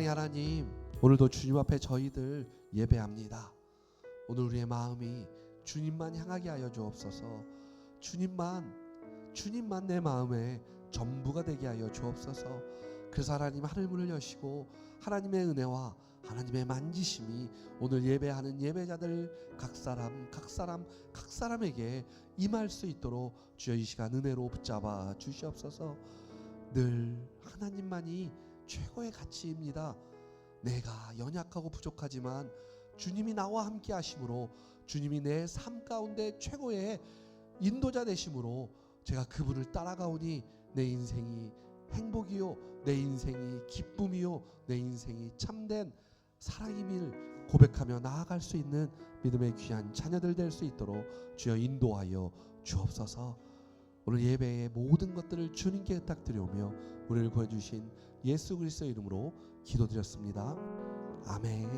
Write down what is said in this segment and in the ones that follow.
사랑의 하나님, 오늘도 주님 앞에 저희들 예배합니다. 오늘 우리의 마음이 주님만 향하게 하여 주옵소서. 주님만 내 마음의 전부가 되게 하여 주옵소서. 그래서 하나님 하늘문을 여시고 하나님의 은혜와 하나님의 만지심이 오늘 예배하는 예배자들 각 사람에게 임할 수 있도록 주여 이 시간 은혜로 붙잡아 주시옵소서. 늘 하나님만이 최고의 가치입니다. 내가 연약하고 부족하지만 주님이 나와 함께 하심으로, 주님이 내 삶 가운데 최고의 인도자 되심으로 제가 그분을 따라가오니 내 인생이 행복이요, 내 인생이 기쁨이요, 내 인생이 참된 사랑임을 고백하며 나아갈 수 있는 믿음의 귀한 자녀들 될 수 있도록 주여 인도하여 주옵소서. 오늘 예배의 모든 것들을 주님께 부탁드리오며 우리를 구해주신 예수 그리스도의 이름으로 기도드렸습니다. 아멘.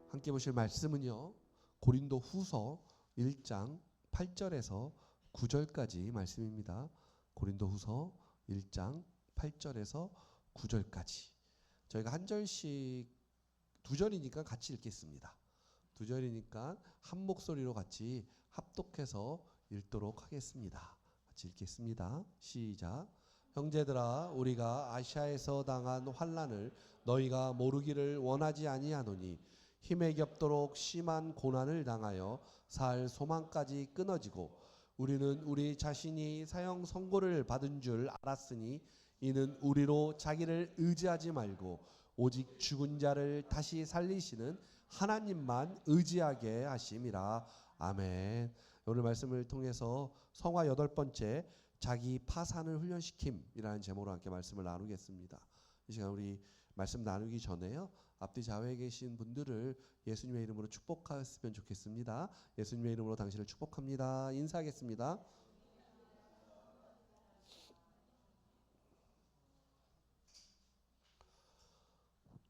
함께 보실 말씀은요, 고린도 후서 1장 8절에서 9절까지 말씀입니다. 고린도 후서 1장 8절에서 9절까지. 저희가 한 절씩, 두 절이니까 같이 읽겠습니다. 두 절이니까 한 목소리로 같이 합독해서 읽도록 하겠습니다. 같이 읽겠습니다. 시작. 형제들아, 우리가 아시아에서 당한 환난을 너희가 모르기를 원하지 아니하노니 힘에 겹도록 심한 고난을 당하여 살 소망까지 끊어지고 우리는 우리 자신이 사형 선고를 받은 줄 알았으니 이는 우리로 자기를 의지하지 말고 오직 죽은 자를 다시 살리시는 하나님만 의지하게 하심이라. 아멘. 오늘 말씀을 통해서 성화 8번째 자기 파산을 훈련시킴이라는 제목으로 함께 말씀을 나누겠습니다. 이 시간 우리 말씀 나누기 전에요, 앞뒤 좌우에 계신 분들을 예수님의 이름으로 축복하셨으면 좋겠습니다. 예수님의 이름으로 당신을 축복합니다. 인사하겠습니다.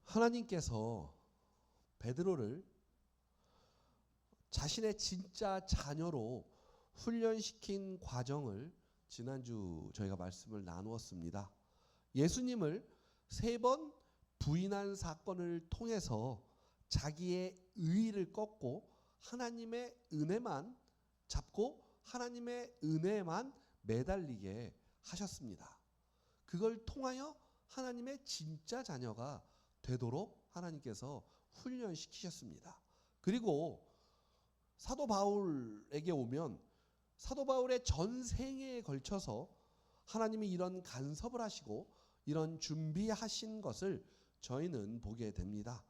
하나님께서 베드로를 자신의 진짜 자녀로 훈련시킨 과정을 지난주 저희가 말씀을 나누었습니다. 예수님을 3번 부인한 사건을 통해서 자기의 의의를 꺾고 하나님의 은혜만 잡고 하나님의 은혜만 매달리게 하셨습니다. 그걸 통하여 하나님의 진짜 자녀가 되도록 하나님께서 훈련시키셨습니다. 그리고 사도 바울에게 오면 사도 바울의 전생에 걸쳐서 하나님이 이런 간섭을 하시고 이런 준비하신 것을 저희는 보게 됩니다.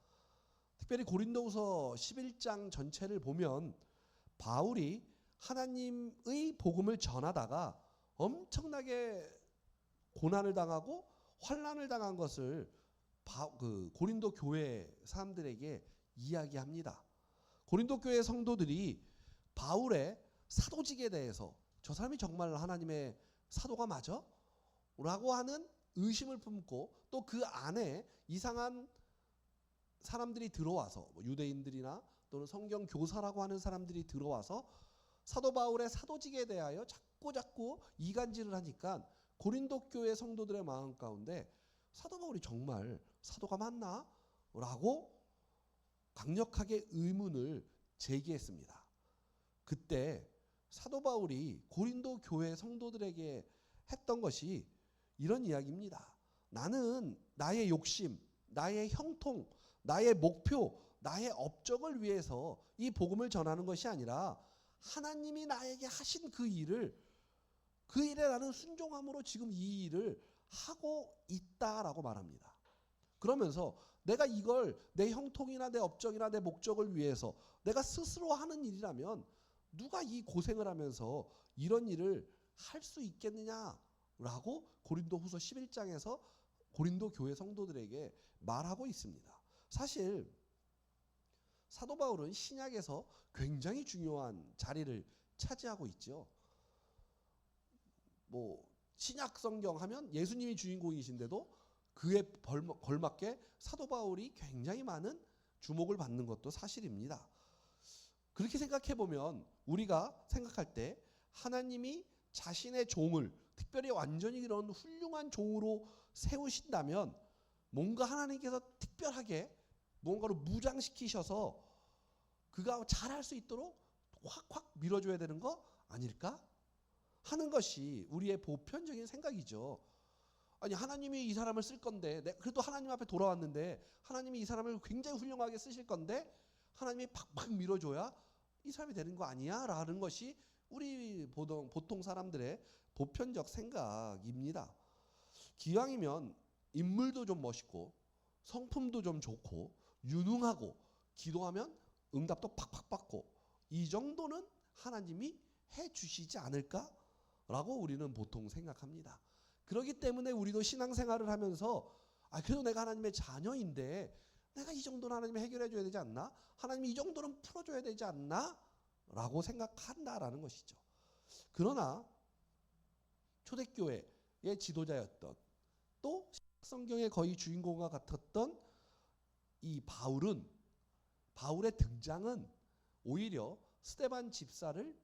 특별히 고린도후서 11장 전체를 보면 바울이 하나님의 복음을 전하다가 엄청나게 고난을 당하고 환난을 당한 것을 고린도 교회 사람들에게 이야기합니다. 고린도 교회 성도들이 바울의 사도직에 대해서 저 사람이 정말 하나님의 사도가 맞아? 라고 하는 의심을 품고 또 그 안에 이상한 사람들이 들어와서 유대인들이나 또는 성경 교사라고 하는 사람들이 들어와서 사도 바울의 사도직에 대하여 자꾸 이간질을 하니까 고린도 교회 성도들의 마음 가운데 사도 바울이 정말 사도가 맞나? 라고 강력하게 의문을 제기했습니다. 그때 사도 바울이 고린도 교회 성도들에게 했던 것이 이런 이야기입니다. 나는 나의 욕심, 나의 형통, 나의 목표, 나의 업적을 위해서 이 복음을 전하는 것이 아니라 하나님이 나에게 하신 그 일에 나는 순종함으로 지금 이 일을 하고 있다라고 말합니다. 그러면서 내가 이걸 내 형통이나 내 업적이나 내 목적을 위해서 내가 스스로 하는 일이라면 누가 이 고생을 하면서 이런 일을 할 수 있겠느냐라고 고린도후서 11장에서 고린도 교회 성도들에게 말하고 있습니다. 사실 사도 바울은 신약에서 굉장히 중요한 자리를 차지하고 있죠. 신약 성경 하면 예수님이 주인공이신데도 그에 걸맞게 사도 바울이 굉장히 많은 주목을 받는 것도 사실입니다. 그렇게 생각해 보면 우리가 생각할 때 하나님이 자신의 종을 특별히 완전히 이런 훌륭한 종으로 세우신다면 뭔가 하나님께서 특별하게 뭔가로 무장시키셔서 그가 잘할 수 있도록 확확 밀어줘야 되는 거 아닐까 하는 것이 우리의 보편적인 생각이죠. 아니 하나님이 이 사람을 쓸 건데 그래도 하나님 앞에 돌아왔는데 하나님이 이 사람을 굉장히 훌륭하게 쓰실 건데 하나님이 팍팍 밀어줘야 이 사람이 되는 거 아니야? 라는 것이 우리 보통 사람들의 보편적 생각입니다. 기왕이면 인물도 좀 멋있고 성품도 좀 좋고 유능하고 기도하면 응답도 팍팍 받고 이 정도는 하나님이 해주시지 않을까라고 우리는 보통 생각합니다. 그렇기 때문에 우리도 신앙생활을 하면서 그래도 내가 하나님의 자녀인데 내가 이 정도는 하나님이 해결해 줘야 되지 않나? 하나님이 이 정도는 풀어줘야 되지 않나? 라고 생각한다라는 것이죠. 그러나 초대교회의 지도자였던 또 성경의 거의 주인공과 같았던 이 바울의 등장은 오히려 스데반 집사를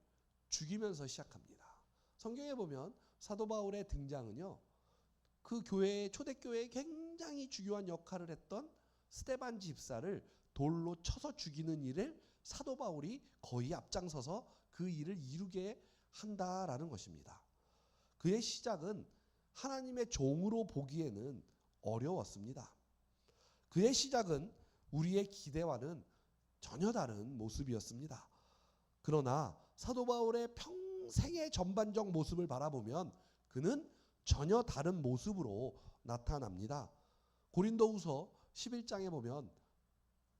죽이면서 시작합니다. 성경에 보면 사도 바울의 등장은요, 그 초대교회에 굉장히 중요한 역할을 했던 스데반 집사를 돌로 쳐서 죽이는 일을 사도 바울이 거의 앞장서서 그 일을 이루게 한다라는 것입니다. 그의 시작은 하나님의 종으로 보기에는 어려웠습니다. 그의 시작은 우리의 기대와는 전혀 다른 모습이었습니다. 그러나 사도 바울의 평생의 전반적 모습을 바라보면 그는 전혀 다른 모습으로 나타납니다. 고린도후서 11장에 보면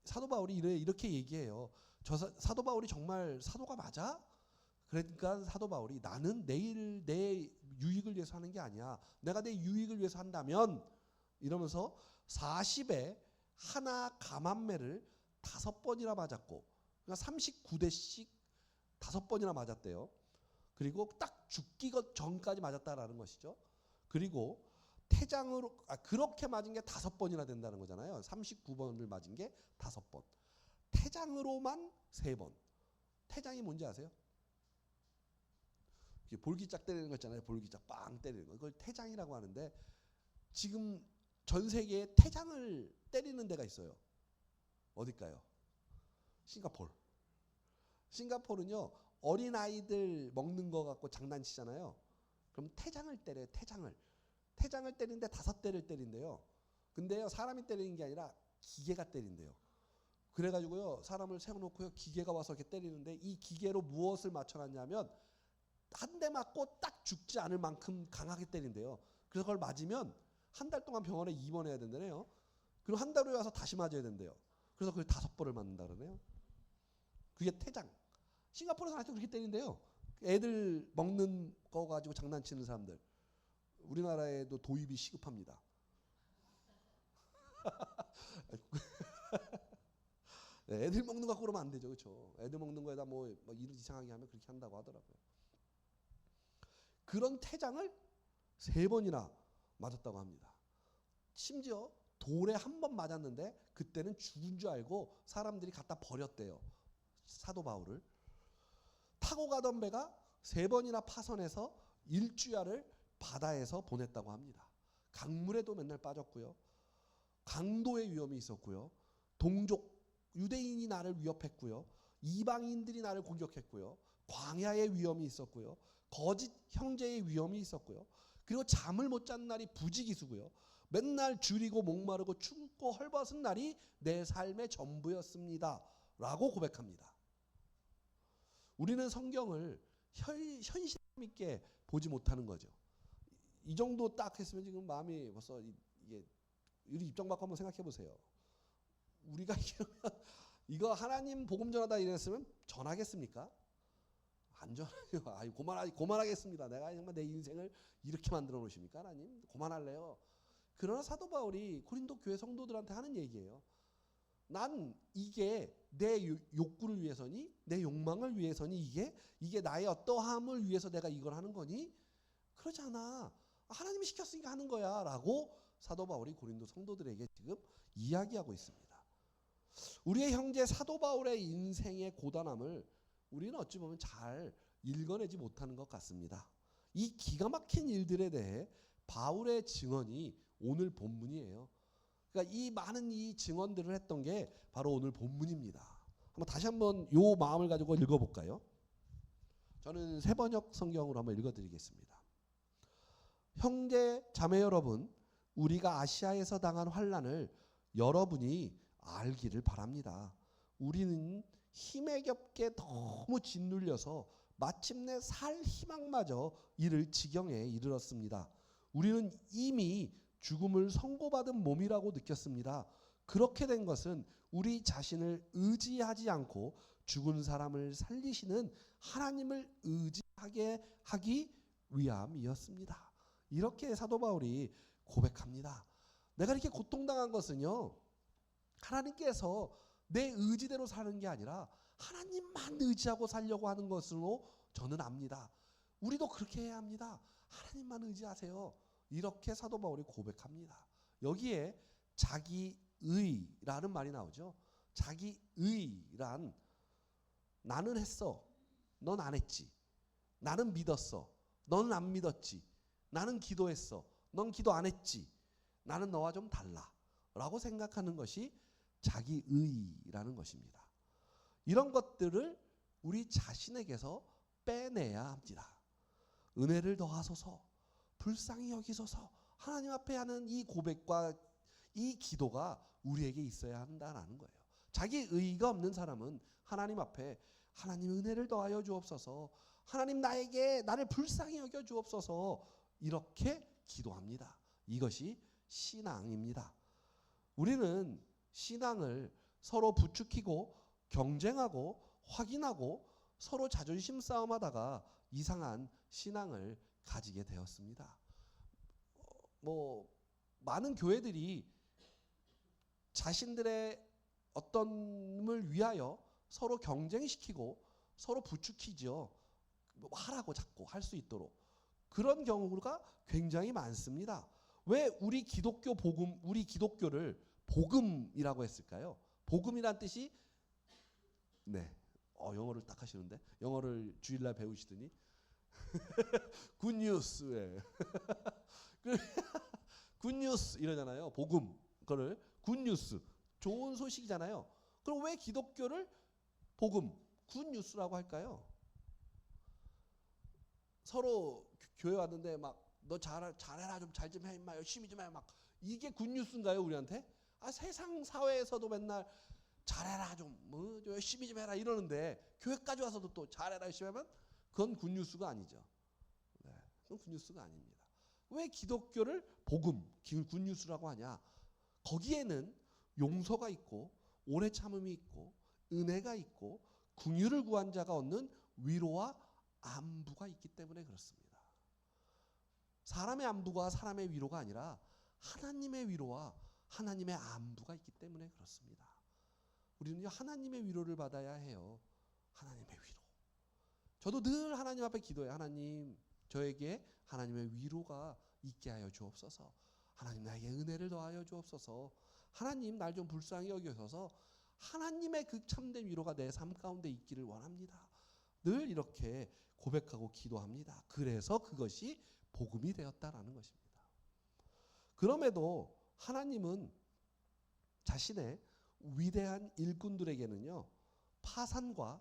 사도 바울이 이렇게 얘기해요. 사도 바울이 정말 사도가 맞아? 그러니까 사도 바울이 나는 내 유익을 위해서 하는 게 아니야. 내가 내 유익을 위해서 한다면 이러면서 40에 하나 감한매를 5번이나 맞았고 그러니까 39대씩 5번이나 맞았대요. 그리고 딱 죽기 전까지 맞았다라는 것이죠. 그리고 태장으로 그렇게 맞은 게 5번이나 된다는 거잖아요. 39번을 맞은 게 5번. 태장으로만 3번. 태장이 뭔지 아세요? 볼기짝 때리는 거 있잖아요. 볼기짝 빵 때리는 거. 그걸 태장이라고 하는데 지금 전 세계에 태장을 때리는 데가 있어요. 어딜까요? 싱가포르는요. 어린아이들 먹는 거 갖고 장난치잖아요. 그럼 태장을 때려요. 태장을 때리는데 5대를 때린대요. 근데요. 사람이 때리는 게 아니라 기계가 때린대요. 그래가지고요. 사람을 세워놓고요. 기계가 와서 이렇게 때리는데 이 기계로 무엇을 맞춰놨냐면 한 대 맞고 딱 죽지 않을 만큼 강하게 때린대요. 그래서 그걸 맞으면 한 달 동안 병원에 입원해야 된다네요. 그리고 한 달 후에 와서 다시 맞아야 된대요. 그래서 그걸 5번을 맞는다 그러네요. 그게 태장. 싱가포르에서 아직도 그렇게 때린대요. 애들 먹는 거 가지고 장난치는 사람들. 우리나라에도 도입이 시급합니다. 네, 애들 먹는 거 갖고 그러면 안 되죠. 그렇죠? 애들 먹는 거에다 뭐 일 이상하게 하면 그렇게 한다고 하더라고요. 그런 태장을 3번이나 맞았다고 합니다. 심지어 돌에 1번 맞았는데 그때는 죽은 줄 알고 사람들이 갖다 버렸대요. 사도 바울을. 타고 가던 배가 3번이나 파선해서 일주야를 바다에서 보냈다고 합니다. 강물에도 맨날 빠졌고요. 강도의 위험이 있었고요. 동족 유대인이 나를 위협했고요. 이방인들이 나를 공격했고요. 광야의 위험이 있었고요. 거짓 형제의 위험이 있었고요. 그리고 잠을 못 잔 날이 부지기수고요. 맨날 줄이고 목마르고 춥고 헐벗은 날이 내 삶의 전부였습니다. 라고 고백합니다. 우리는 성경을 현실감 있게 보지 못하는 거죠. 이 정도 딱 했으면 지금 마음이 벌써 이게 우리 입장 바꿔 한번 생각해 보세요. 우리가 이거 하나님 복음 전하다 이랬으면 전하겠습니까? 안 전하죠. 아유, 고만하겠습니다. 내가 정말 내 인생을 이렇게 만들어 놓으십니까? 하나님 고만할래요. 그러나 사도 바울이 고린도 교회 성도들한테 하는 얘기예요. 난 이게 내 욕구를 위해서니, 내 욕망을 위해서니, 이게 나의 어떠함을 위해서 내가 이걸 하는 거니? 그러지 않아. 하나님이 시켰으니까 하는 거야. 라고 사도 바울이 고린도 성도들에게 지금 이야기하고 있습니다. 우리의 형제 사도 바울의 인생의 고단함을 우리는 어찌 보면 잘 읽어내지 못하는 것 같습니다. 이 기가 막힌 일들에 대해 바울의 증언이 오늘 본문이에요. 그러니까 이 많은 이 증언들을 했던 게 바로 오늘 본문입니다. 다시 한번 요 마음을 가지고 읽어볼까요? 저는 새번역 성경으로 한번 읽어드리겠습니다. 형제 자매 여러분, 우리가 아시아에서 당한 환난을 여러분이 알기를 바랍니다. 우리는 힘에 겹게 너무 짓눌려서 마침내 살 희망마저 잃을 지경에 이르렀습니다. 우리는 이미 죽음을 선고받은 몸이라고 느꼈습니다. 그렇게 된 것은 우리 자신을 의지하지 않고 죽은 사람을 살리시는 하나님을 의지하게 하기 위함이었습니다. 이렇게 사도 바울이 고백합니다. 내가 이렇게 고통당한 것은요, 하나님께서 내 의지대로 사는 게 아니라 하나님만 의지하고 살려고 하는 것으로 저는 압니다. 우리도 그렇게 해야 합니다. 하나님만 의지하세요. 이렇게 사도 바울이 고백합니다. 여기에 자기의라는 말이 나오죠. 자기의란 나는 했어. 넌 안 했지. 나는 믿었어. 너는 안 믿었지. 나는 기도했어. 넌 기도 안 했지. 나는 너와 좀 달라. 라고 생각하는 것이 자기의라는 것입니다. 이런 것들을 우리 자신에게서 빼내야 합니다. 은혜를 더하소서, 불쌍히 여기소서, 하나님 앞에 하는 이 고백과 이 기도가 우리에게 있어야 한다는 거예요. 자기 의의가 없는 사람은 하나님 앞에 하나님 은혜를 더하여 주옵소서, 하나님 나를 불쌍히 여겨 주옵소서 이렇게 기도합니다. 이것이 신앙입니다. 우리는 신앙을 서로 부추기고 경쟁하고 확인하고 서로 자존심 싸움하다가 이상한 신앙을 가지게 되었습니다. 많은 교회들이 자신들의 어떤을 위하여 서로 경쟁시키고 서로 부추기죠. 하라고 자꾸 할 수 있도록. 그런 경우가 굉장히 많습니다. 왜 우리 기독교 복음, 우리 기독교를 복음이라고 했을까요? 복음이란 뜻이 영어를 딱 하시는데 영어를 주일날 배우시더니 굿뉴스 굿뉴스 이러잖아요. 복음 그거를 굿뉴스 좋은 소식이잖아요. 그럼 왜 기독교를 복음 굿뉴스라고 할까요? 서로 교회 왔는데 막 너 잘해라 좀 잘 좀 해 임마 열심히 좀 해 막 이게 굿뉴스인가요 우리한테? 세상 사회에서도 맨날 잘해라 좀 열심히 좀 해라 이러는데 교회까지 와서도 또 잘해라 열심히 하면 그건 굿뉴스가 아니죠. 그건 굿뉴스가 아닙니다. 왜 기독교를 복음, 굿뉴스라고 하냐? 거기에는 용서가 있고 오래 참음이 있고 은혜가 있고 긍휼을 구한 자가 얻는 위로와 안부가 있기 때문에 그렇습니다. 사람의 안부가 사람의 위로가 아니라 하나님의 위로와 하나님의 안부가 있기 때문에 그렇습니다. 우리는요 하나님의 위로를 받아야 해요. 하나님의 위로. 저도 늘 하나님 앞에 기도해요. 하나님 저에게 하나님의 위로가 있게 하여 주옵소서. 하나님 나에게 은혜를 더하여 주옵소서. 하나님 날 좀 불쌍히 여기셔서 하나님의 그 참된 위로가 내 삶 가운데 있기를 원합니다. 늘 이렇게 고백하고 기도합니다. 그래서 그것이 복음이 되었다라는 것입니다. 그럼에도 하나님은 자신의 위대한 일꾼들에게는요 파산과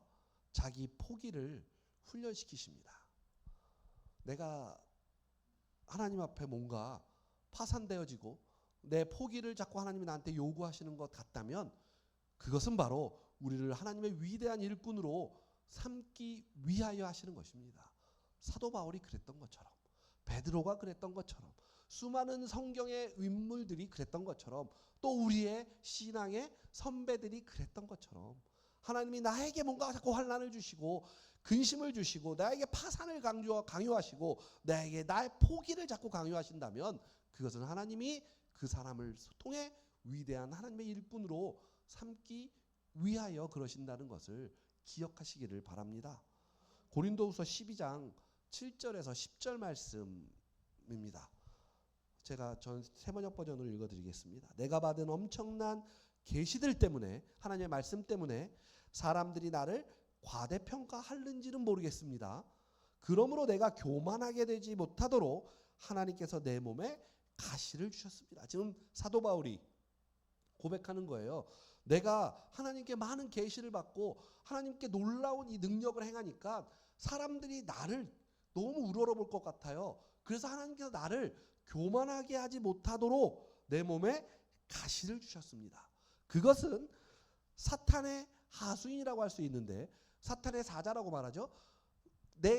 자기 포기를 훈련시키십니다. 내가 하나님 앞에 뭔가 파산되어지고 내 포기를 자꾸 하나님이 나한테 요구하시는 것 같다면 그것은 바로 우리를 하나님의 위대한 일꾼으로 삼기 위하여 하시는 것입니다. 사도 바울이 그랬던 것처럼 베드로가 그랬던 것처럼 수많은 성경의 인물들이 그랬던 것처럼 또 우리의 신앙의 선배들이 그랬던 것처럼 하나님이 나에게 뭔가 자꾸 환난을 주시고 근심을 주시고 나에게 파산을 강요하시고 나에게 나의 포기를 자꾸 강요하신다면 그것은 하나님이 그 사람을 통해 위대한 하나님의 일꾼으로 삼기 위하여 그러신다는 것을 기억하시기를 바랍니다. 고린도후서 12장 7절에서 10절 말씀입니다. 제가 전 새번역 버전으로 읽어드리겠습니다. 내가 받은 엄청난 계시들 때문에 하나님의 말씀 때문에 사람들이 나를 과대평가하는지는 모르겠습니다. 그러므로 내가 교만하게 되지 못하도록 하나님께서 내 몸에 가시를 주셨습니다. 지금 사도 바울이 고백하는 거예요. 내가 하나님께 많은 계시를 받고 하나님께 놀라운 이 능력을 행하니까 사람들이 나를 너무 우러러볼 것 같아요. 그래서 하나님께서 나를 교만하게 하지 못하도록 내 몸에 가시를 주셨습니다. 그것은 사탄의 하수인이라고 할 수 있는데, 사탄의 사자라고 말하죠.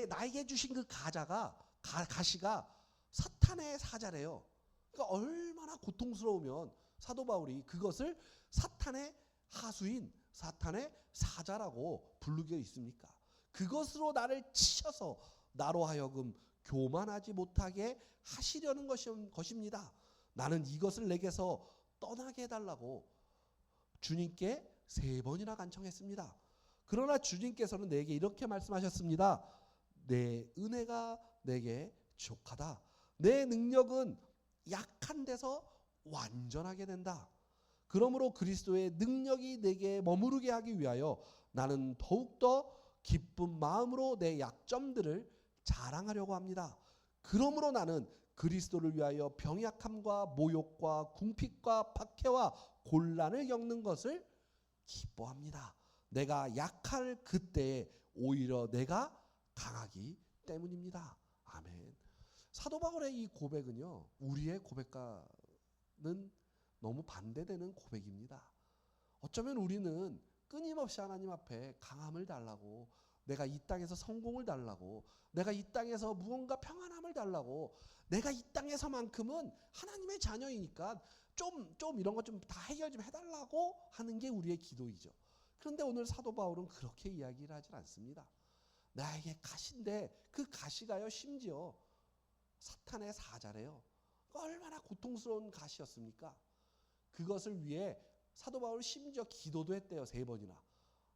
나에게 주신 그 가시가 사탄의 사자래요. 그러니까 얼마나 고통스러우면 사도 바울이 그것을 사탄의 하수인, 사탄의 사자라고 부르게 있습니까? 그것으로 나를 치셔서 나로 하여금 교만하지 못하게 하시려는 것입니다. 나는 이것을 내게서 떠나게 해달라고 주님께 3번이나 간청했습니다. 그러나 주님께서는 내게 이렇게 말씀하셨습니다. 내 은혜가 내게 족하다. 내 능력은 약한 데서 완전하게 된다. 그러므로 그리스도의 능력이 내게 머무르게 하기 위하여 나는 더욱더 기쁜 마음으로 내 약점들을 자랑하려고 합니다. 그러므로 나는 그리스도를 위하여 병약함과 모욕과 궁핍과 박해와 곤란을 겪는 것을 기뻐합니다. 내가 약할 그때에 오히려 내가 강하기 때문입니다. 아멘. 사도 바울의 이 고백은요, 우리의 고백과는 너무 반대되는 고백입니다. 어쩌면 우리는 끊임없이 하나님 앞에 강함을 달라고, 내가 이 땅에서 성공을 달라고, 내가 이 땅에서 무언가 평안함을 달라고, 내가 이 땅에서만큼은 하나님의 자녀이니까 좀 이런 것 좀 다 해결 좀 해달라고 하는 게 우리의 기도이죠. 그런데 오늘 사도 바울은 그렇게 이야기를 하질 않습니다. 나에게 가시인데 그 가시가요, 심지어 사탄의 사자래요. 얼마나 고통스러운 가시였습니까? 그것을 위해 사도 바울이 심지어 기도도 했대요. 3번이나.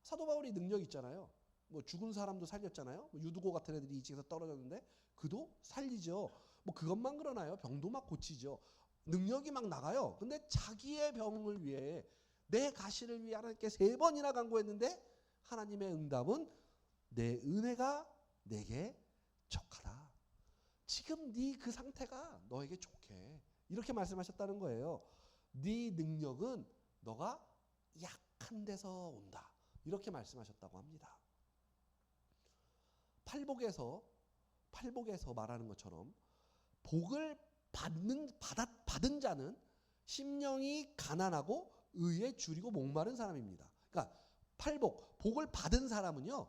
사도 바울이 능력 있잖아요. 뭐 죽은 사람도 살렸잖아요. 유두고 같은 애들이 2층에서 떨어졌는데 그도 살리죠. 뭐 그것만 그러나요? 병도 막 고치죠. 능력이 막 나가요. 근데 자기의 병을 위해, 내 가시를 위해 하나님께 3번이나 간구했는데 하나님의 응답은 내 은혜가 내게 족하다. 지금 네 그 상태가 너에게 좋게, 이렇게 말씀하셨다는 거예요. 네 능력은 너가 약한 데서 온다, 이렇게 말씀하셨다고 합니다. 팔복에서 말하는 것처럼 복을 받은 자는 심령이 가난하고 의에 줄이고 목마른 사람입니다. 그러니까 복을 받은 사람은요,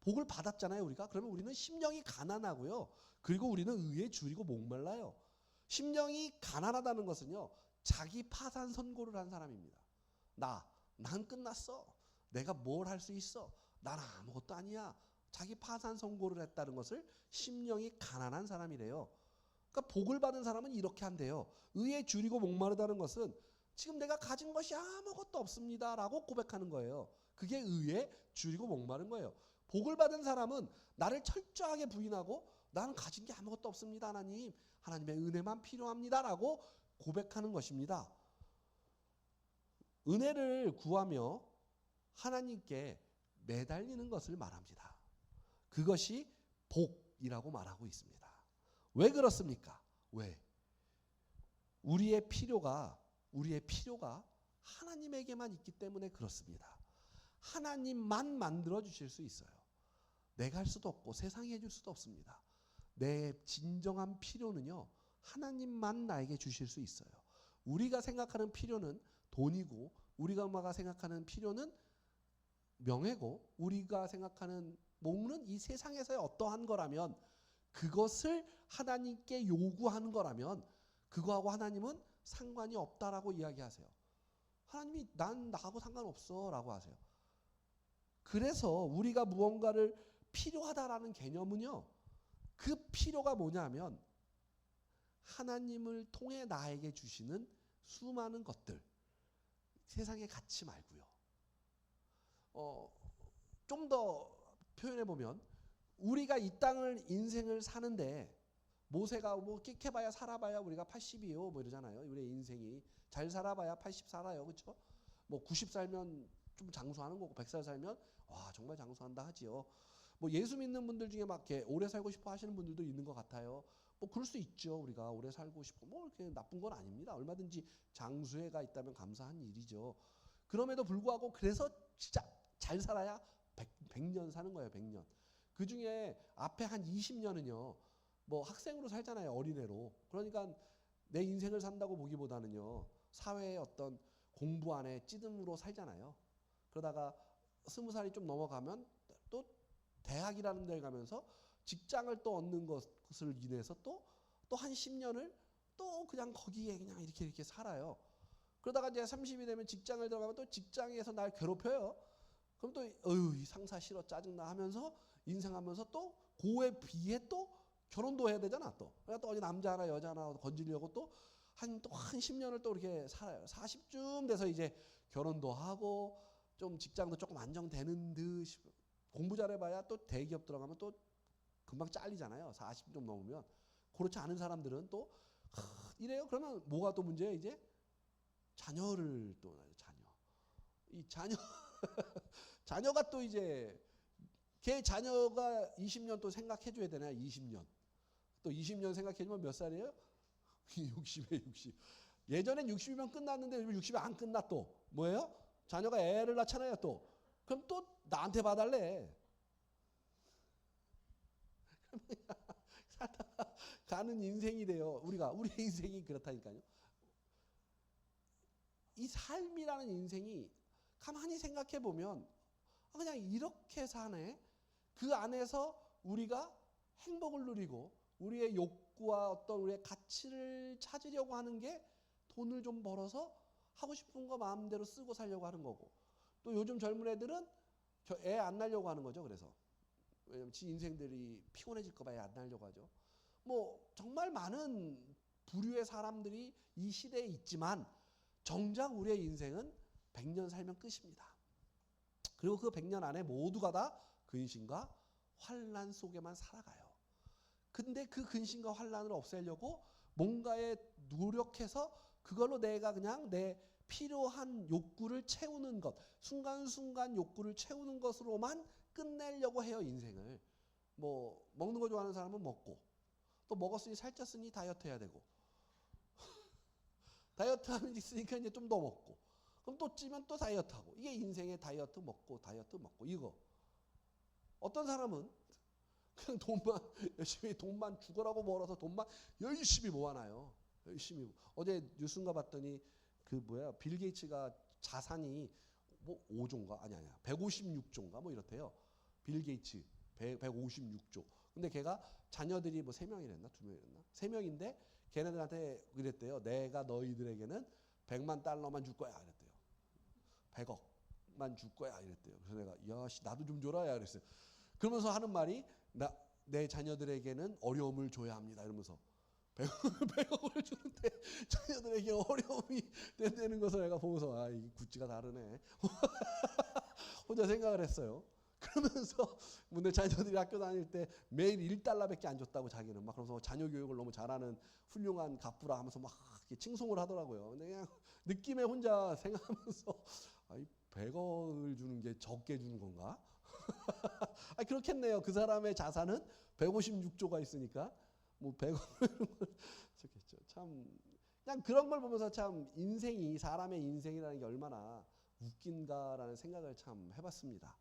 복을 받았잖아요, 우리가. 그러면 우리는 심령이 가난하고요, 그리고 우리는 의에 줄이고 목말라요. 심령이 가난하다는 것은요, 자기 파산 선고를 한 사람입니다. 난 끝났어. 내가 뭘 할 수 있어. 난 아무것도 아니야. 자기 파산 선고를 했다는 것을 심령이 가난한 사람이래요. 그러니까 복을 받은 사람은 이렇게 한대요. 의에 줄이고 목마르다는 것은 지금 내가 가진 것이 아무것도 없습니다 라고 고백하는 거예요. 그게 의에 줄이고 목마른 거예요. 복을 받은 사람은 나를 철저하게 부인하고 나는 가진 게 아무것도 없습니다, 하나님의 은혜만 필요합니다 라고 고백하는 것입니다. 은혜를 구하며 하나님께 매달리는 것을 말합니다. 그것이 복이라고 말하고 있습니다. 왜 그렇습니까? 왜? 우리의 필요가 하나님에게만 있기 때문에 그렇습니다. 하나님만 만들어 주실 수 있어요. 내가 할 수도 없고 세상이 해줄 수도 없습니다. 내 진정한 필요는요, 하나님만 나에게 주실 수 있어요. 우리가 생각하는 필요는 돈이고, 우리가 생각하는 필요는 명예고, 우리가 생각하는 목는 이 세상에서의 어떠한 거라면, 그것을 하나님께 요구하는 거라면 그거하고 하나님은 상관이 없다라고 이야기하세요. 하나님이 나하고 상관없어 라고 하세요. 그래서 우리가 무언가를 필요하다라는 개념은요, 그 필요가 뭐냐면 하나님을 통해 나에게 주시는 수많은 것들, 세상의 가치 말고요. 좀 더 표현해보면, 우리가 이 땅을 인생을 사는데 모세가 뭐 끽해봐야 살아봐야 우리가 80이요 뭐 이러잖아요. 우리의 인생이 잘 살아봐야 80 살아요, 그렇죠? 뭐 90 살면 좀 장수하는 거고 100살 살면 와 정말 장수한다 하지요. 뭐 예수 믿는 분들 중에 막 이렇게 오래 살고 싶어 하시는 분들도 있는 것 같아요. 뭐 그럴 수 있죠. 우리가 오래 살고 싶고 뭐 이렇게 나쁜 건 아닙니다. 얼마든지 장수해가 있다면 감사한 일이죠. 그럼에도 불구하고 그래서 진짜 잘 살아야 100년 사는 거예요. 100년. 그 중에 앞에 한 20년은요. 뭐 학생으로 살잖아요. 어린애로. 그러니까 내 인생을 산다고 보기보다는요. 사회의 어떤 공부 안에 찌듦으로 살잖아요. 그러다가 20살이 좀 넘어가면 또 대학이라는 데를 가면서 직장을 또 얻는 것을 인해서 또 한 10년을 또 그냥 거기에 그냥 이렇게 살아요. 그러다가 이제 30이 되면 직장을 들어가면 또 직장에서 날 괴롭혀요. 그럼 또 이 상사 싫어 짜증나 하면서 인생하면서 또 그에 비해 또 결혼도 해야 되잖아 또. 그러니까 또 어디 남자 하나 여자 하나 건지려고 또 한 10년을 또 이렇게 살아요. 40쯤 돼서 이제 결혼도 하고 좀 직장도 조금 안정되는 듯 싶어요. 공부 잘해봐야 또 대기업 들어가면 또 금방 잘리잖아요. 40 좀 넘으면. 그렇지 않은 사람들은 또 이래요. 그러면 뭐가 또 문제예요 이제? 자녀를 또 자녀. 이 자녀 자녀가 또 이제 걔 자녀가 20년 또 생각해 줘야 되나요? 20년. 또 20년 생각해 주면 몇 살이에요? 60에 60. 예전엔 60이면 끝났는데 요즘 60이 안 끝나 또. 뭐예요? 자녀가 애를 낳잖아요 또. 그럼 또 나한테 봐달래. 살다가 가는 인생이 돼요. 우리 인생이 그렇다니까요. 이 삶이라는 인생이 가만히 생각해 보면 그냥 이렇게 사네. 그 안에서 우리가 행복을 누리고 우리의 욕구와 어떤 우리의 가치를 찾으려고 하는 게 돈을 좀 벌어서 하고 싶은 거 마음대로 쓰고 살려고 하는 거고, 또 요즘 젊은 애들은 애 안 낳으려고 하는 거죠. 그래서 왜냐면 지 인생들이 피곤해질까 봐 애 안 낳으려고 하죠. 뭐 정말 많은 부류의 사람들이 이 시대에 있지만 정작 우리의 인생은 100년 살면 끝입니다. 그리고 그 100년 안에 모두가 다 근심과 환난 속에만 살아가요. 근데 그 근심과 환난을 없애려고 뭔가에 노력해서 그걸로 내가 그냥 내 필요한 욕구를 채우는 것, 순간순간 욕구를 채우는 것으로만 끝내려고 해요, 인생을. 뭐 먹는 거 좋아하는 사람은 먹고, 또 먹었으니 살쪘으니 다이어트 해야 되고, 다이어트 하면 있으니까 이제 좀 더 먹고, 그럼 또 찌면 또 다이어트 하고. 이게 인생의 다이어트 먹고 이거. 어떤 사람은 그냥 돈만 열심히 돈만 죽으라고 벌어서 돈만 열심히 모아놔요. 열심히. 어제 뉴스인가 봤더니 빌 게이츠가 자산이 뭐 5조인가 아니야 156조인가 뭐 이렇대요. 빌 게이츠 156조. 근데 걔가 자녀들이 뭐 3명이랬나 2명이랬나 3명인데 걔네들한테 그랬대요. 내가 너희들에게는 100만 달러만 줄 거야 이랬대요. 100억만 줄 거야 이랬대요. 그래서 내가 나도 좀 줘라 야 그랬어요. 그러면서 하는 말이 내 자녀들에게는 어려움을 줘야 합니다 이러면서 100억을 주는데 자녀들에게 어려움이 된다는 것을 내가 보면서 이 구찌가 다르네 혼자 생각을 했어요. 그러면서 내 자녀들이 학교 다닐 때 매일 1달러밖에 안 줬다고 자기는 막 그러면서 자녀 교육을 너무 잘하는 훌륭한 갑부라 하면서 막 이렇게 칭송을 하더라고요. 근데 그냥 느낌에 혼자 생각하면서 100억을 주는 게 적게 주는 건가? 그렇겠네요. 그 사람의 자산은 156조가 있으니까 뭐 100억을 좋겠죠. 참 그냥 그런 걸 보면서 참 사람의 인생이라는 게 얼마나 웃긴가라는 생각을 참 해봤습니다.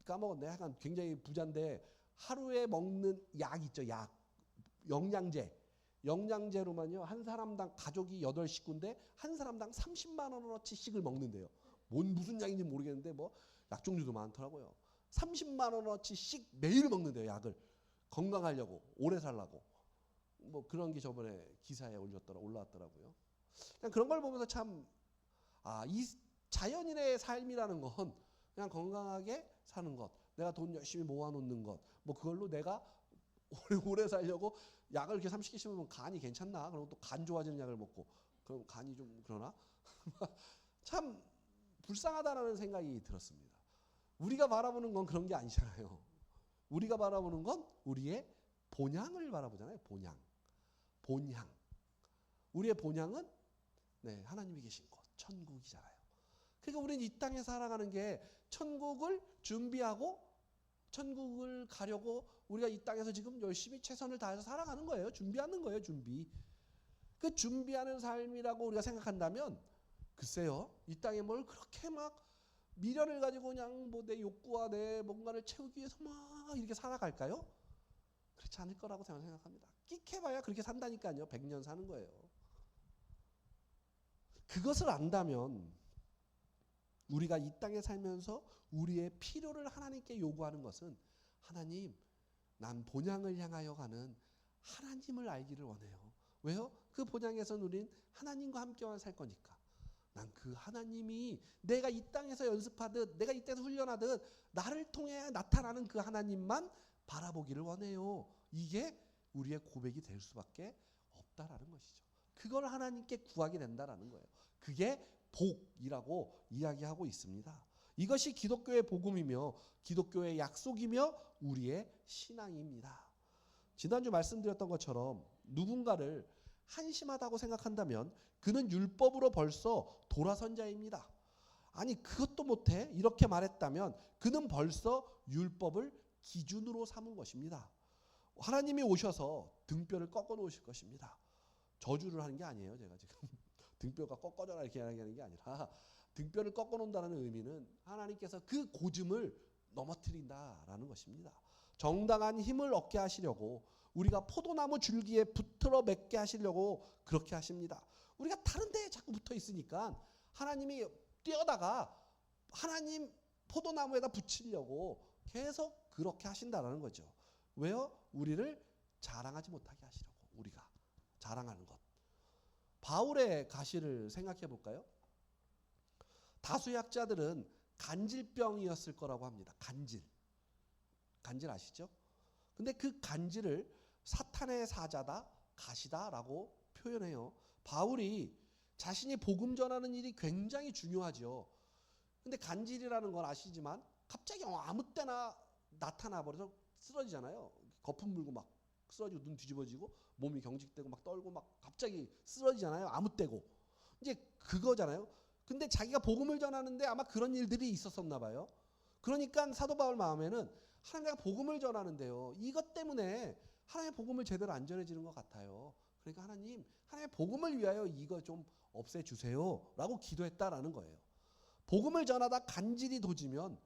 까먹었네. 약간 굉장히 부자인데 하루에 먹는 약 있죠. 약. 영양제로만요. 한 사람당 가족이 8식구인데 한 사람당 30만 원어치씩을 먹는데요. 무슨 약인지 모르겠는데 뭐 약 종류도 많더라고요. 30만 원어치씩 매일 먹는데요. 약을. 건강하려고 오래 살라고. 뭐 그런 게 저번에 기사에 올라왔더라고요. 그냥 그런 걸 보면서 참 이 자연인의 삶이라는 건 그냥 건강하게 사는 것, 내가 돈 열심히 모아놓는 것, 뭐 그걸로 내가 오래 살려고 약을 이렇게 30개씩 먹으면 간이 괜찮나? 그럼 또 간 좋아지는 약을 먹고 그럼 간이 좀 그러나? 참 불쌍하다라는 생각이 들었습니다. 우리가 바라보는 건 그런 게 아니잖아요. 우리가 바라보는 건 우리의 본향을 바라보잖아요. 본향. 우리의 본향은 하나님이 계신 곳, 천국이잖아요. 그러니까 우리는 이 땅에 살아가는 게 천국을 준비하고 천국을 가려고 우리가 이 땅에서 지금 열심히 최선을 다해서 살아가는 거예요. 준비하는 거예요. 준비. 그 준비하는 삶이라고 우리가 생각한다면 글쎄요. 이 땅에 뭘 그렇게 막 미련을 가지고 그냥 뭐 내 욕구와 내 뭔가를 채우기 위해서 막 이렇게 살아갈까요? 그렇지 않을 거라고 저는 생각합니다. 끽해봐야 그렇게 산다니까요. 100년 사는 거예요. 그것을 안다면 우리가 이 땅에 살면서 우리의 필요를 하나님께 요구하는 것은 하나님, 난 본향을 향하여 가는 하나님을 알기를 원해요. 왜요? 그 본향에서는 우린 하나님과 함께만 살 거니까. 난 그 하나님이 내가 이 땅에서 연습하듯 내가 이 땅에서 훈련하듯 나를 통해 나타나는 그 하나님만 바라보기를 원해요. 이게 우리의 고백이 될 수밖에 없다라는 것이죠. 그걸 하나님께 구하게 된다라는 거예요. 그게 복이라고 이야기하고 있습니다. 이것이 기독교의 복음이며 기독교의 약속이며 우리의 신앙입니다. 지난주 말씀드렸던 것처럼 누군가를 한심하다고 생각한다면 그는 율법으로 벌써 돌아선 자입니다. 아니 그것도 못해 이렇게 말했다면 그는 벌써 율법을 기준으로 삼은 것입니다. 하나님이 오셔서 등뼈를 꺾어 놓으실 것입니다. 저주를 하는 게 아니에요. 제가 지금 등뼈가 꺾어져라 이렇게 이야기하는 게 아니라 등뼈를 꺾어 놓는다는 의미는 하나님께서 그 고즘을 넘어뜨린다라는 것입니다. 정당한 힘을 얻게 하시려고 우리가 포도나무 줄기에 붙들어 맺게 하시려고 그렇게 하십니다. 우리가 다른 데에 자꾸 붙어 있으니까 하나님이 뛰어다가 하나님 포도나무에다 붙이려고 계속 그렇게 하신다는 거죠. 왜요? 우리를 자랑하지 못하게 하시려고. 우리가 자랑하는 것. 바울의 가시를 생각해 볼까요? 다수의 학자들은 간질병이었을 거라고 합니다. 간질 아시죠? 근데 그 간질을 사탄의 사자다, 가시다라고 표현해요. 바울이 자신이 복음 전하는 일이 굉장히 중요하죠. 근데 간질이라는 건 아시지만 갑자기 아무 때나 나타나 버려서 쓰러지잖아요. 거품 물고 막 쓰러지고 눈 뒤집어지고 몸이 경직되고 막 떨고 막 갑자기 쓰러지잖아요. 아무 때고. 이제 그거잖아요. 근데 자기가 복음을 전하는데 아마 그런 일들이 있었었나 봐요. 그러니까 사도 바울 마음에는 하나님 내가 복음을 전하는데요. 이것 때문에 하나님의 복음을 제대로 안 전해지는 것 같아요. 그러니까 하나님의 복음을 위하여 이거 좀 없애주세요. 라고 기도했다라는 거예요. 복음을 전하다 간질이 도지면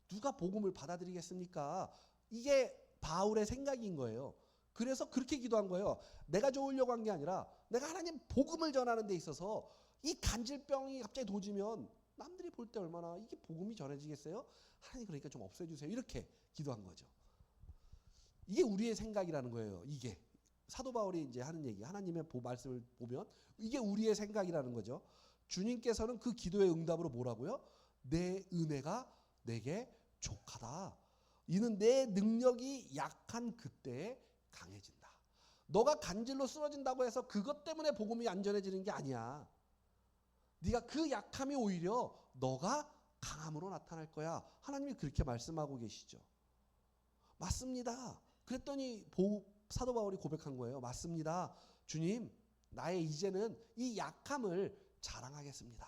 누가 복음을 받아들이겠습니까? 이게 바울의 생각인 거예요. 그래서 그렇게 기도한 거예요. 내가 좋으려고 한 게 아니라 내가 하나님 복음을 전하는 데 있어서 이 간질병이 갑자기 도지면 남들이 볼 때 얼마나 이게 복음이 전해지겠어요? 하나님 그러니까 좀 없애주세요. 이렇게 기도한 거죠. 이게 우리의 생각이라는 거예요. 이게 사도 바울이 이제 하는 얘기, 하나님의 말씀을 보면 이게 우리의 생각이라는 거죠. 주님께서는 그 기도의 응답으로 뭐라고요? 내 은혜가 내게 족하다. 이는 내 능력이 약한 그때에 강해진다. 너가 간질로 쓰러진다고 해서 그것 때문에 복음이 안 전해지는 게 아니야. 네가 그 약함이 오히려 너가 강함으로 나타날 거야. 하나님이 그렇게 말씀하고 계시죠. 맞습니다. 그랬더니 사도 바울이 고백한 거예요. 맞습니다. 주님, 나의 이제는 이 약함을 자랑하겠습니다.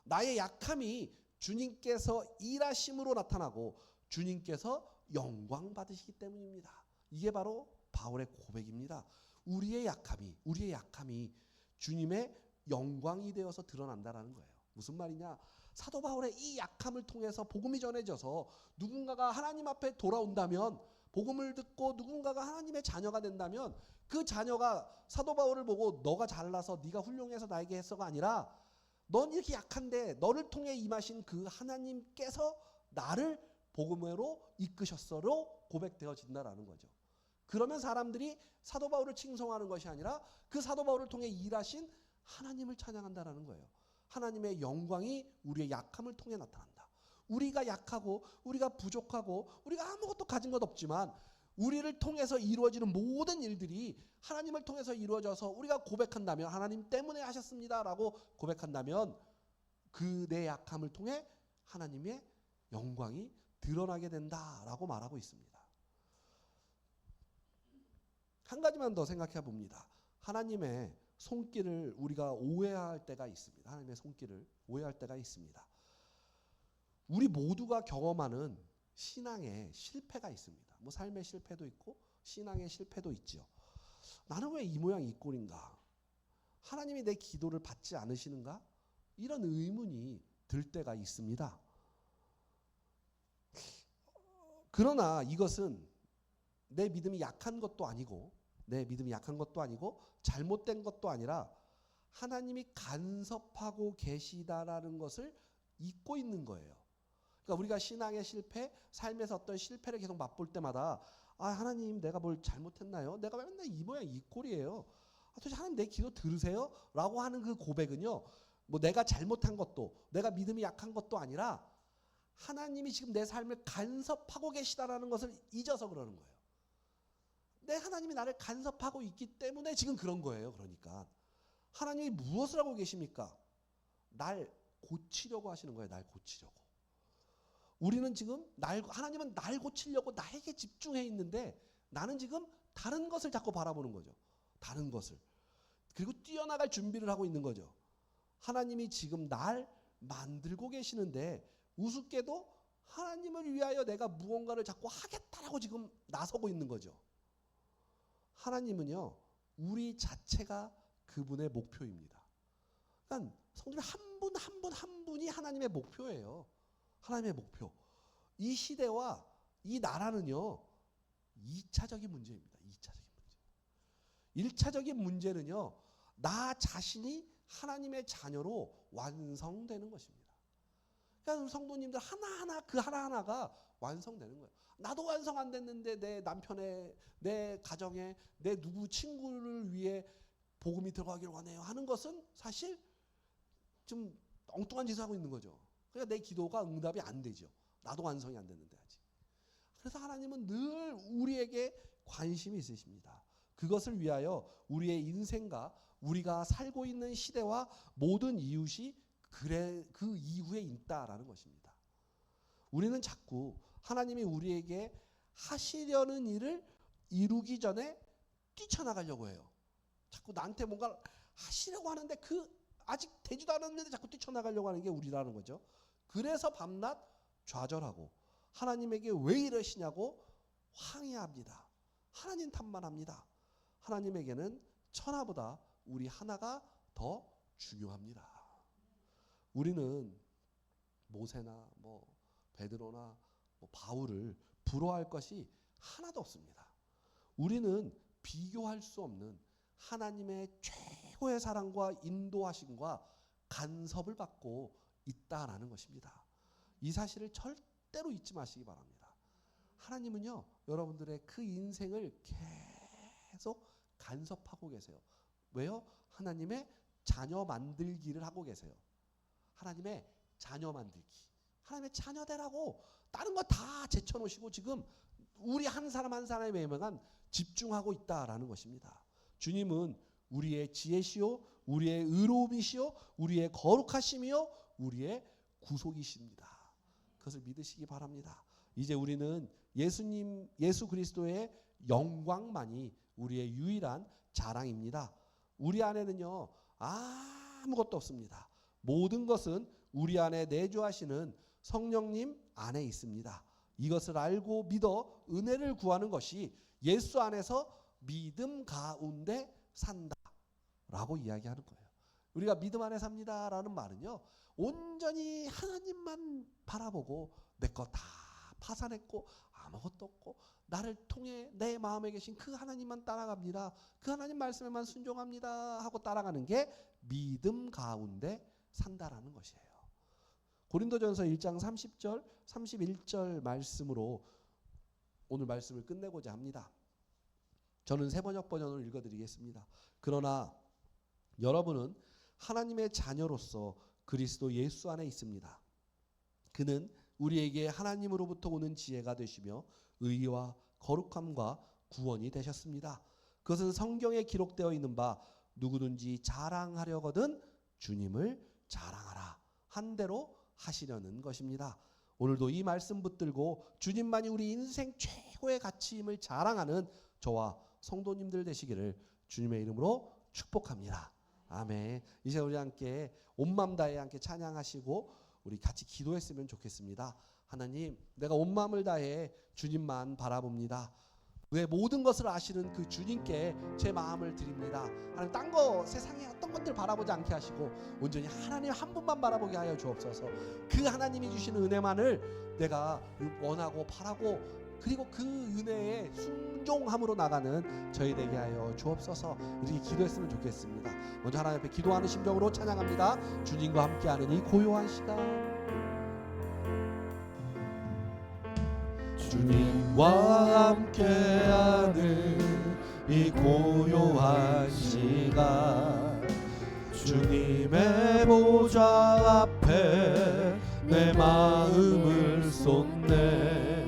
나의 약함이 주님께서 일하심으로 나타나고 주님께서 영광 받으시기 때문입니다. 이게 바로 바울의 고백입니다. 우리의 약함이 주님의 영광이 되어서 드러난다라는 거예요. 무슨 말이냐? 사도 바울의 이 약함을 통해서 복음이 전해져서 누군가가 하나님 앞에 돌아온다면, 복음을 듣고 누군가가 하나님의 자녀가 된다면 그 자녀가 사도 바울을 보고 너가 잘나서 네가 훌륭해서 나에게 했어가 아니라 넌 이렇게 약한데 너를 통해 임하신 그 하나님께서 나를 복음으로 이끄셨어로 고백되어진다라는 거죠. 그러면 사람들이 사도 바울을 칭송하는 것이 아니라 그 사도 바울을 통해 일하신 하나님을 찬양한다라는 거예요. 하나님의 영광이 우리의 약함을 통해 나타난다. 우리가 약하고 우리가 부족하고 우리가 아무것도 가진 것 없지만 우리를 통해서 이루어지는 모든 일들이 하나님을 통해서 이루어져서 우리가 고백한다면, 하나님 때문에 하셨습니다라고 고백한다면 그 내 약함을 통해 하나님의 영광이 드러나게 된다라고 말하고 있습니다. 한 가지만 더 생각해 봅니다. 하나님의 손길을 우리가 오해할 때가 있습니다. 하나님의 손길을 오해할 때가 있습니다. 우리 모두가 경험하는 신앙에 실패가 있습니다. 뭐 삶의 실패도 있고 신앙의 실패도 있죠. 나는 왜 이 모양 이 꼴인가? 하나님이 내 기도를 받지 않으시는가? 이런 의문이 들 때가 있습니다. 그러나 이것은 내 믿음이 약한 것도 아니고 잘못된 것도 아니라 하나님이 간섭하고 계시다라는 것을 잊고 있는 거예요. 그러니까 우리가 신앙의 실패, 삶에서 어떤 실패를 계속 맛볼 때마다 하나님 내가 뭘 잘못했나요? 내가 맨날 이 모양 이 꼴이에요. 도대체 하나님 내 기도 들으세요? 라고 하는 그 고백은요. 뭐 내가 잘못한 것도 내가 믿음이 약한 것도 아니라 하나님이 지금 내 삶을 간섭하고 계시다라는 것을 잊어서 그러는 거예요. 내 하나님이 나를 간섭하고 있기 때문에 지금 그런 거예요. 그러니까 하나님이 무엇을 하고 계십니까? 날 고치려고 하시는 거예요. 날 고치려고. 우리는 지금 하나님은 날 고치려고 나에게 집중해 있는데 나는 지금 다른 것을 자꾸 바라보는 거죠. 다른 것을. 그리고 뛰어나갈 준비를 하고 있는 거죠. 하나님이 지금 날 만들고 계시는데 우습게도 하나님을 위하여 내가 무언가를 자꾸 하겠다라고 지금 나서고 있는 거죠. 하나님은요, 우리 자체가 그분의 목표입니다. 그러니까 성도님 한 분이 하나님의 목표예요. 하나님의 목표. 이 시대와 이 나라는요, 2차적인 문제입니다. 1차적인 문제는요, 나 자신이 하나님의 자녀로 완성되는 것입니다. 그러니까 성도님들 하나하나 그 하나하나가 완성되는 거예요. 나도 완성 안 됐는데 내 남편의, 내 가정에, 내 누구 친구를 위해 복음이 들어가길 원해요 하는 것은 사실 좀 엉뚱한 짓을 하고 있는 거죠. 그러니까 내 기도가 응답이 안 되죠. 나도 완성이 안 됐는데 아직. 그래서 하나님은 늘 우리에게 관심이 있으십니다. 그것을 위하여 우리의 인생과 우리가 살고 있는 시대와 모든 이웃이 그 이후에 있다라는 것입니다. 우리는 자꾸 하나님이 우리에게 하시려는 일을 이루기 전에 뛰쳐나가려고 해요. 자꾸 나한테 뭔가 하시려고 하는데 아직 되지도 않았는데 자꾸 뛰쳐나가려고 하는 게 우리라는 거죠. 그래서 밤낮 좌절하고 하나님에게 왜 이러시냐고 항의합니다. 하나님 탓만합니다. 하나님에게는 천하보다 우리 하나가 더 중요합니다. 우리는 모세나 베드로나 바울을 부러워할 것이 하나도 없습니다. 우리는 비교할 수 없는 하나님의 최고의 사랑과 인도하심과 간섭을 받고 있다라는 것입니다. 이 사실을 절대로 잊지 마시기 바랍니다. 하나님은요, 여러분들의 그 인생을 계속 간섭하고 계세요. 왜요? 하나님의 자녀 만들기를 하고 계세요. 하나님의 자녀 만들기. 하나님의 자녀되라고 다른 거 다 제쳐놓으시고 지금 우리 한 사람 한 사람의 매매만 집중하고 있다라는 것입니다. 주님은 우리의 지혜시요, 우리의 의로움이시요, 우리의 거룩하심이요, 우리의 구속이십니다. 그것을 믿으시기 바랍니다. 이제 우리는 예수 그리스도의 영광만이 우리의 유일한 자랑입니다. 우리 안에는요, 아무것도 없습니다. 모든 것은 우리 안에 내주하시는 성령님 안에 있습니다. 이것을 알고 믿어 은혜를 구하는 것이 예수 안에서 믿음 가운데 산다라고 이야기하는 거예요. 우리가 믿음 안에 삽니다라는 말은요, 온전히 하나님만 바라보고 내 거 다 파산했고 아무것도 없고 나를 통해 내 마음에 계신 그 하나님만 따라갑니다. 그 하나님 말씀에만 순종합니다 하고 따라가는 게 믿음 가운데 산다라는 것이에요. 고린도전서 1장 30절, 31절 말씀으로 오늘 말씀을 끝내고자 합니다. 저는 새번역 버전으로 읽어드리겠습니다. 그러나 여러분은 하나님의 자녀로서 그리스도 예수 안에 있습니다. 그는 우리에게 하나님으로부터 오는 지혜가 되시며 의와 거룩함과 구원이 되셨습니다. 그것은 성경에 기록되어 있는 바 누구든지 자랑하려거든 주님을 자랑하라 한 대로 하시려는 것입니다. 오늘도 이 말씀 붙들고 주님만이 우리 인생 최고의 가치임을 자랑하는 저와 성도님들 되시기를 주님의 이름으로 축복합니다. 아멘. 이제 우리 함께 온 마음 다해 함께 찬양하시고 우리 같이 기도했으면 좋겠습니다. 하나님, 내가 온 마음을 다해 주님만 바라봅니다. 왜 모든 것을 아시는 그 주님께 제 마음을 드립니다. 하나님, 딴 거 세상에 어떤 것들 바라보지 않게 하시고 온전히 하나님 한 분만 바라보게 하여 주옵소서. 그 하나님이 주시는 은혜만을 내가 원하고 바라고, 그리고 그 은혜에 순종함으로 나가는 저희 되게 하여 주옵소서. 이렇게 기도했으면 좋겠습니다. 먼저 하나님 앞에 기도하는 심정으로 찬양합니다. 주님과 함께하는 이 고요한 시간, 주님과 함께하는 이 고요한 시간, 주님의 보좌 앞에 내 마음을 쏟네.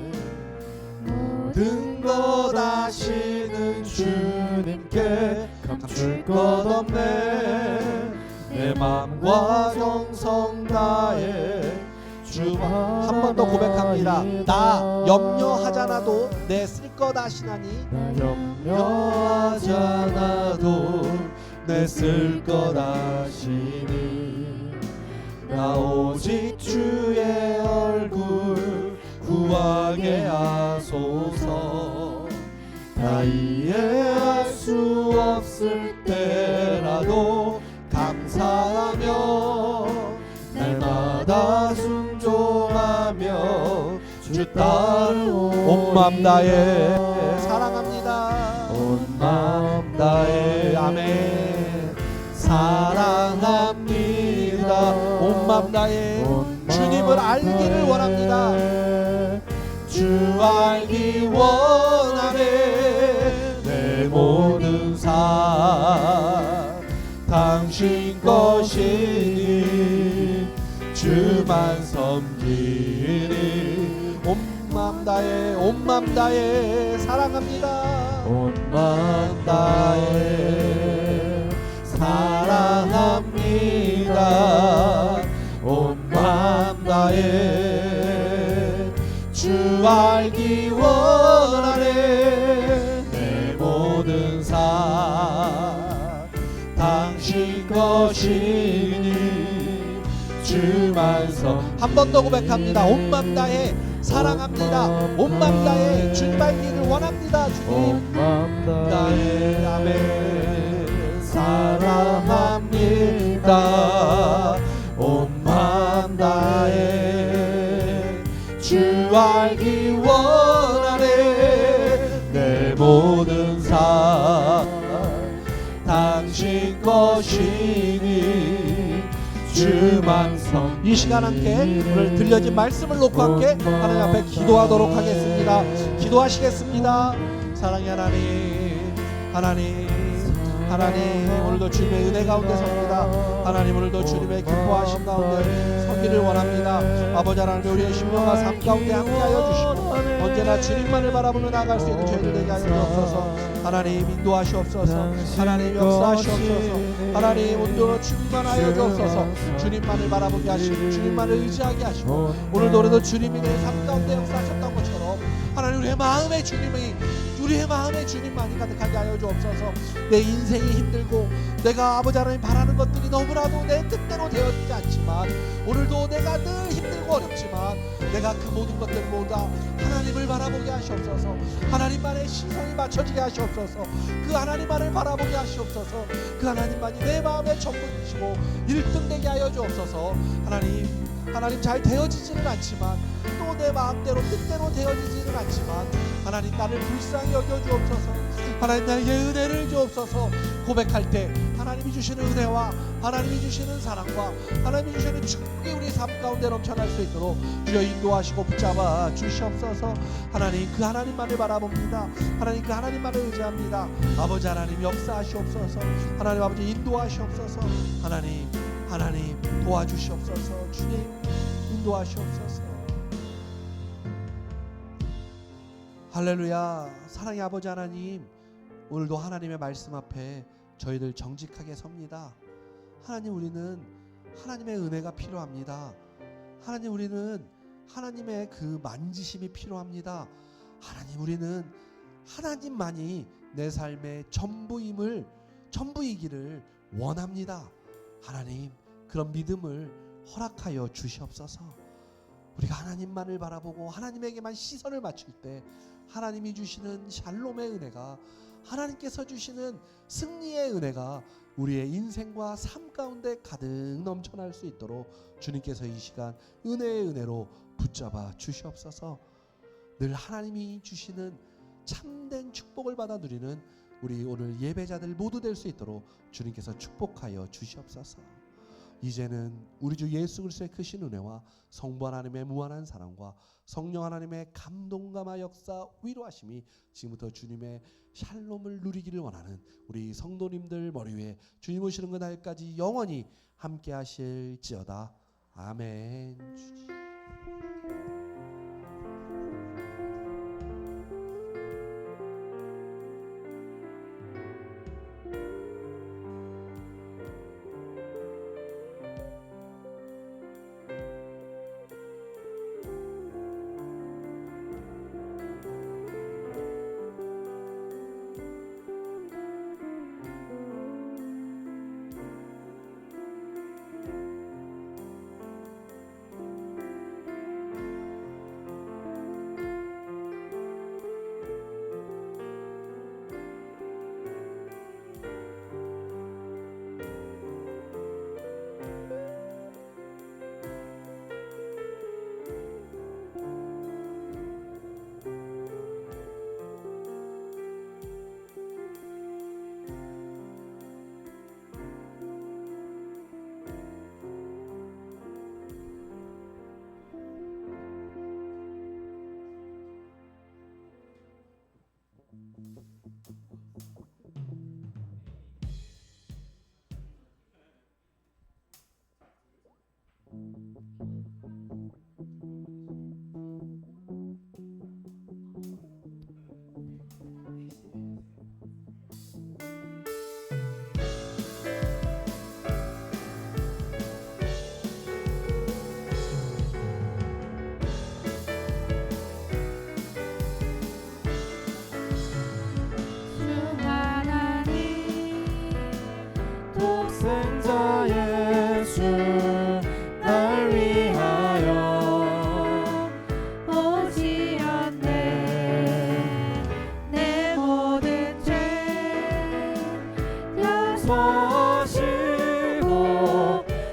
모든 것 아시는 주님께 감출 것 없네. 내 마음과 정성 다해 한 번 더 고백합니다. 나 염려하잖아도 내 쓸 것 아시나니. 나 염려하잖아도 내 쓸 것 아시니. 나 오직 주의 얼굴 구하게 하소서. 다 이해할 수 없을 때라도 감사하며 날마다 순종하며 주 따르오. 온 마음 다해 사랑합니다. 온 마음 다해 아멘 사랑합니다. 온 마음 다해 주님을 알기를 원합니다. 주 알기 원하네. 내 모든 삶 당신 것이니 주만 섬기니. 온 마음 다해 온 마음 다해 사랑합니다. 온 마음 다해 사랑합니다. 온 마음 다해 주 알기 원하네. 내 모든 삶 당신 것이니 주만 섬. 한 번 더 고백합니다. 온 마음 다해 사랑합니다. 온 마음 다해 주님 알기를 원합니다. 주님 온 마음 다해 아멘 사랑합니다. 온 마음 다해 주 알기 원하네. 내 모든 삶 당신 것이니 주만 섬. 이 시간 함께 오늘 들려진 말씀을 놓고 함께 하나님 앞에 기도하도록 하겠습니다. 기도하시겠습니다. 사랑의 하나님, 하나님 오늘도 주님의 은혜 가운데 섭니다. 하나님 오늘도 주님의 기뻐하심 가운데 서기를 원합니다. 아버지 하나님, 우리의 심령과 삶 가운데 함께하여 주시고 언제나 주님만을 바라보며 나아갈 수 있는 저희들 되게 하여 주옵소서. 하나님 인도하시옵소서. 하나님 역사하시옵소서. 하나님 온전히 주님만 하여 주옵소서. 주님만을 바라보게 하시고 주님만을 의지하게 하시고 오늘도 우리도 주님이 내 삶 가운데 역사하셨던 것처럼 하나님 우리의 마음에 주님만이 가득하게 하여 주옵소서. 내 인생이 힘들고 내가 아버지 하나님 바라는 것들이 너무나도 내 뜻대로 되어지지 않지만 오늘도 내가 늘 힘들고 어렵지만 내가 그 모든 것들 모두 다 하나님을 바라보게 하시옵소서. 하나님만의 시선이 맞춰지게 하시옵소서. 그 하나님만을 바라보게 하시옵소서. 그 하나님만이 내 마음의 전부이시고 1등 되게 하여 주옵소서. 하나님 잘 되어지지는 않지만 또 내 마음대로 뜻대로 되어지지는 않지만 하나님 나를 불쌍히 여겨 주옵소서. 하나님 나에게 은혜를 주옵소서. 고백할 때 하나님이 주시는 은혜와 하나님이 주시는 사랑과 하나님이 주시는 축복이 우리 삶 가운데 넘쳐날 수 있도록 주여 인도하시고 붙잡아 주시옵소서. 하나님 그 하나님만을 바라봅니다. 하나님 그 하나님만을 의지합니다. 아버지 하나님 역사하시옵소서. 하나님 아버지 인도하시옵소서. 하나님 도와주시옵소서. 주님 인도하시옵소서. 할렐루야. 사랑의 아버지 하나님, 오늘도 하나님의 말씀 앞에 저희들 정직하게 섭니다. 하나님, 우리는 하나님의 은혜가 필요합니다. 하나님, 우리는 하나님의 그 만지심이 필요합니다. 하나님, 우리는 하나님만이 내 삶의 전부이기를 원합니다. 하나님, 그런 믿음을 허락하여 주시옵소서. 우리가 하나님만을 바라보고 하나님에게만 시선을 맞출 때 하나님이 주시는 샬롬의 은혜가, 하나님께서 주시는 승리의 은혜가 우리의 인생과 삶 가운데 가득 넘쳐날 수 있도록 주님께서 이 시간 은혜의 은혜로 붙잡아 주시옵소서. 늘 하나님이 주시는 참된 축복을 받아 누리는 우리 오늘 예배자들 모두 될 수 있도록 주님께서 축복하여 주시옵소서. 이제는 우리 주 예수 그리스도의 크신 은혜와 성부 하나님의 무한한 사랑과 성령 하나님의 감동감화 역사 위로하심이 지금부터 주님의 샬롬을 누리기를 원하는 우리 성도님들 머리 위에 주님 오시는 그날까지 영원히 함께 하실지어다. 아멘.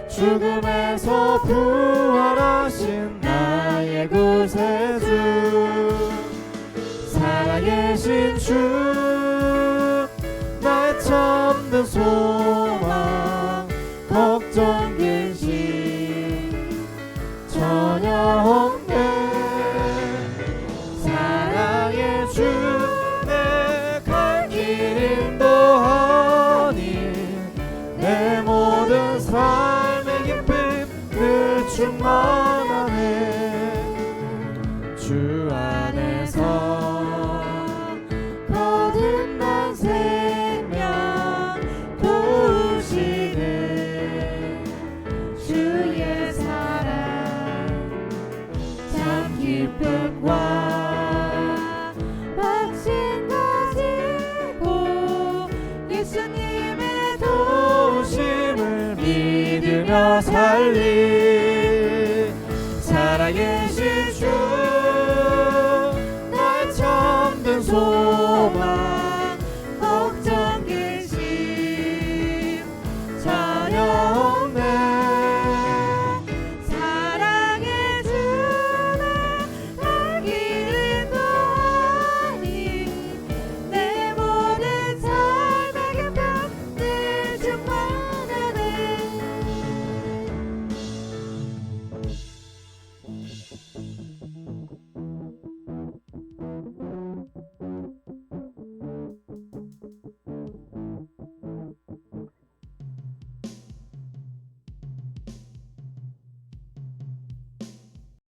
죽음에서 부활하신 나의 구세주, 살아계신 주, 나의 참된 소망, 걱정 근심 전혀 없네. 사랑의 주, 내 갈 길 인도하니 내 모든 삶의 기쁨 늘 충만하네. 주 안에서 거듭난 생명 도우시네. 주의 사랑 참 기쁨과 확신 가지고 예수님의 도우심을 믿으며 살리. 살아계신 주, 나의 참된 소망, 걱정 근심 전혀 없네. 사랑의 주나 날 길 인도하니 내 모든 삶의 기쁨 늘 충만하네.